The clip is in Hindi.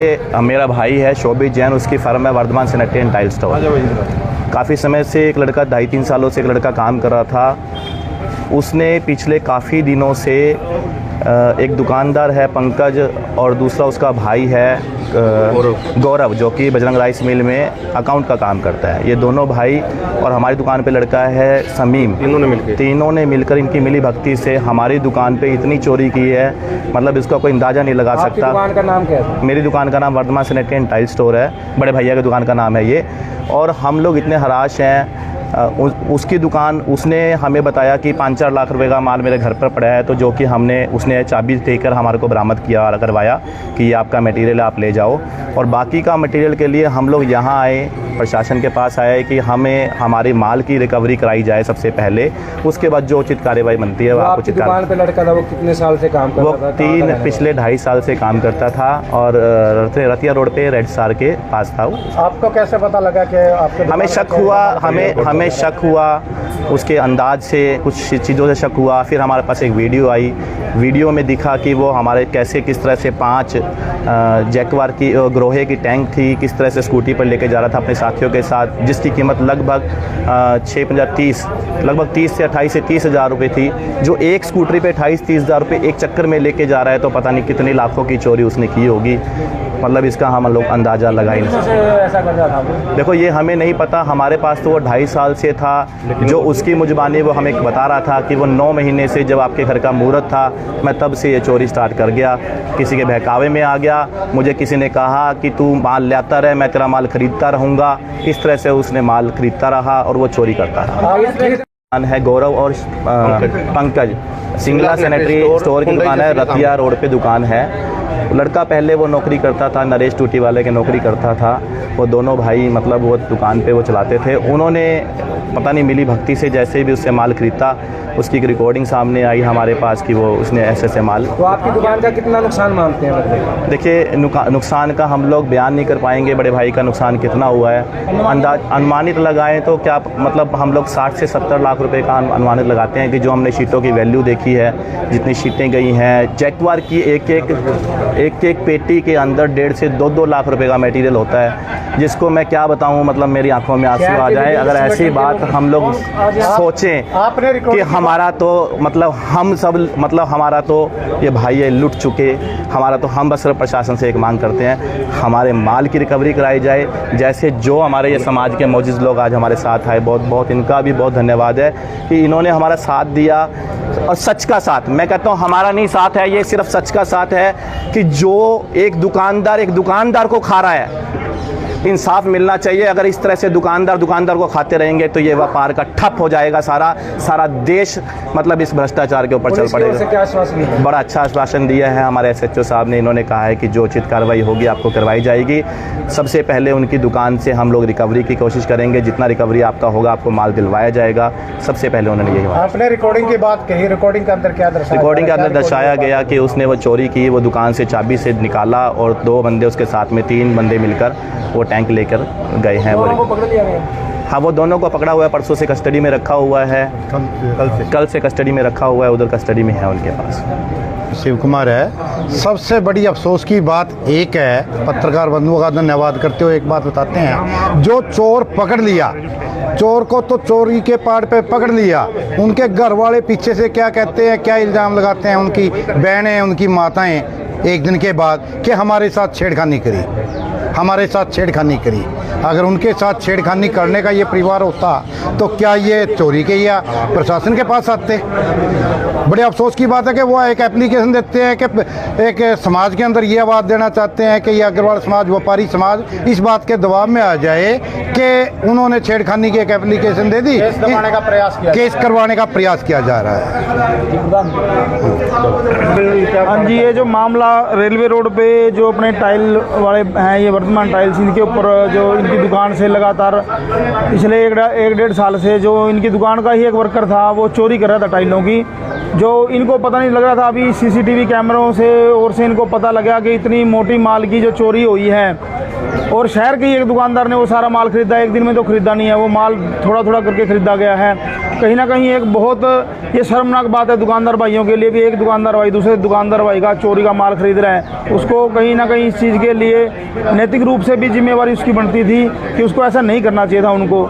मेरा भाई है शोभित जैन, उसकी फर्म है Vardhaman sanitary and tile store. काफ़ी समय से एक लड़का 2.5-3 सालों से एक लड़का काम कर रहा था। उसने पिछले काफ़ी दिनों से एक दुकानदार है पंकज और दूसरा उसका भाई है गौरव, जो कि बजरंग राइस मिल में अकाउंट का काम करता है। ये दोनों भाई और हमारी दुकान पे लड़का है समीम, तीनों ने मिलकर इनकी मिली भक्ति से हमारी दुकान पे इतनी चोरी की है, मतलब इसका कोई अंदाज़ा नहीं लगा सकता। दुकान का नाम क्या है? मेरी दुकान का नाम Vardhaman sanitary and tile store है, बड़े भैया की दुकान का नाम है ये। और हम लोग इतने हराश हैं। उसकी दुकान, उसने हमें बताया कि 5-4 लाख रुपए का माल मेरे घर पर पड़ा है, तो जो कि उसने चाबी देकर हमारे को बरामद किया और करवाया कि ये आपका मटेरियल आप ले जाओ। और बाकी का मटेरियल के लिए हम लोग यहाँ आए, प्रशासन के पास आए कि हमें हमारे माल की रिकवरी कराई जाए सबसे पहले, उसके बाद जो उचित कार्रवाई बनती है वो आप उचित। दुकान पे लड़का था वो कितने साल से काम करता था? वो पिछले 2.5 साल से काम करता था और रतिया रोड पे रेड स्टार के पास था वो। आपको कैसे पता लगा कि आपके? हमें शक हुआ, हमें शक हुआ उसके अंदाज से, कुछ चीज़ों से शक हुआ। फिर हमारे पास एक वीडियो आई, वीडियो में दिखा कि वो हमारे किस तरह से 5 जैकवार की ग्रोहे की टैंक थी, किस तरह से स्कूटी पर लेके जा रहा था अपने साथियों के साथ, जिसकी कीमत लगभग 30 से 28 से 30 हज़ार रुपये थी। जो एक स्कूटरी पे 28-30 हज़ार रुपये एक चक्कर में लेके जा रहा है, तो पता नहीं कितनी लाखों की चोरी उसने की होगी। मतलब इसका हम लोग अंदाज़ा लगा ही नहीं। ऐसा कर रहा था? देखो ये हमें नहीं पता, हमारे पास तो वो 2.5 साल से था। जो उसकी मुजबानी वो हमें बता रहा था कि वो 9 महीने से जब आपके घर का मुहूर्त था, मैं तब से ये चोरी स्टार्ट कर गया। किसी के बहकावे में आ गया, मुझे किसी ने कहा कि तू माल लाता रहे, मैं तेरा माल खरीदता रहूँगा। इस तरह से उसने माल खरीदता रहा और वो चोरी करता रहा। है गौरव और पंकज, सिंगला सैनिटरी स्टोर की दुकान है, रतिया रोड पे दुकान है। लड़का पहले वो नौकरी करता था, नरेश टूटी वाले के नौकरी करता था। वो दोनों भाई मतलब वो दुकान पे वो चलाते थे। उन्होंने पता नहीं मिली भक्ति से जैसे भी उससे माल खरीदता, उसकी एक रिकॉर्डिंग सामने आई हमारे पास कि वो उसने ऐसे माल। तो आपकी दुकान का कितना नुकसान मानते हैं? देखिए नुकसान का हम लोग बयान नहीं कर पाएंगे, बड़े भाई का नुकसान कितना हुआ है अनुमानित लगाएं तो क्या मतलब हम लोग 60 से 70 लाख रुपए का अनुमानित लगाते हैं कि जो हमने शीटों की वैल्यू देखी है, जितनी शीटें गई हैं, जैकवार की एक पेटी के अंदर 1.5 से 2 लाख रुपए का मटेरियल होता है, जिसको मैं क्या बताऊं, मतलब मेरी आंखों में आंसू आ जाए अगर ऐसी बात हम लोग सोचें कि हमारा तो मतलब हम सब मतलब हमारा तो ये भाई ये लुट चुके, हमारा तो हम बस प्रशासन से एक मांग करते हैं हमारे माल की रिकवरी कराई जाए। जैसे जो हमारे ये समाज के मौजूद लोग आज हमारे साथ आए, बहुत इनका भी बहुत धन्यवाद है कि इन्होंने हमारा साथ दिया और सच का साथ। मैं कहता हूँ हमारा नहीं साथ है, ये सिर्फ सच का साथ है कि जो एक दुकानदार को खा रहा है, इंसाफ मिलना चाहिए। अगर इस तरह से दुकानदार को खाते रहेंगे तो ये व्यापार का ठप हो जाएगा। सारा देश मतलब इस भ्रष्टाचार के ऊपर चल पड़ेगा। क्या आश्वासन? बड़ा अच्छा आश्वासन दिया है हमारे SHO साहब ने। इन्होंने कहा है कि जो उचित कार्रवाई होगी आपको करवाई जाएगी। सबसे पहले उनकी दुकान से हम लोग रिकवरी की कोशिश करेंगे, जितना रिकवरी आपका होगा आपको माल दिलवाया जाएगा। सबसे पहले उन्होंने यही कहा। आपने रिकॉर्डिंग की बात कही, रिकॉर्डिंग के अंदर क्या दर्शाया? रिकॉर्डिंग के अंदर दर्शाया गया कि उसने वो चोरी की, वो दुकान से चाबी से निकाला और 2 बंदे उसके साथ में 3 बंदे मिलकर वो टैंक लेकर गए हैं। वो पकड़ लिया गया? हाँ, वो दोनों को पकड़ा हुआ है, परसों से कस्टडी में रखा हुआ है, कल से कस्टडी में रखा हुआ है, उधर कस्टडी में है उनके पास। शिव कुमार है। सबसे बड़ी अफसोस की बात एक है, पत्रकार बंधुओं का धन्यवाद करते हुए एक बात बताते हैं, जो चोर पकड़ लिया, चोर को तो चोरी के पाड़ पे पकड़ लिया, उनके घर वाले पीछे से क्या कहते हैं, क्या इल्ज़ाम लगाते हैं, उनकी बहनें, उनकी माताएं एक दिन के बाद कि हमारे साथ छेड़खानी करी। अगर उनके साथ छेड़खानी करने का ये परिवार होता तो क्या ये चोरी के या प्रशासन के पास आते? बड़े अफसोस की बात है कि वो एक एप्लीकेशन देते हैं कि एक समाज के अंदर ये आवाज़ देना चाहते हैं कि ये अग्रवाल समाज, व्यापारी समाज इस बात के दबाव में आ जाए कि उन्होंने छेड़खानी की एक एप्लीकेशन दे दी, केस करवाने का प्रयास किया जा रहा है। हाँ जी, ये जो मामला रेलवे रोड पे जो अपने टाइल वाले हैं, ये वर्धमान टाइल्स, इनके ऊपर जो इनकी दुकान से लगातार पिछले 1-1.5 साल से जो इनकी दुकान का ही एक वर्कर था वो चोरी कर रहा था टाइलों की, जो इनको पता नहीं लग रहा था। अभी CCTV कैमरों से और से इनको पता लगा कि इतनी मोटी माल की जो चोरी हुई है और शहर के ही एक दुकानदार ने वो सारा माल खरीदा। एक दिन में तो खरीदा नहीं है, वो माल थोड़ा थोड़ा करके खरीदा गया है। कहीं ना कहीं एक बहुत ये शर्मनाक बात है दुकानदार भाइयों के लिए भी। एक दुकानदार भाई दूसरे दुकानदार भाई का चोरी का माल खरीद रहा है, उसको कहीं ना कहीं इस चीज़ के लिए नैतिक रूप से भी जिम्मेवारी उसकी बनती थी कि उसको ऐसा नहीं करना चाहिए था उनको।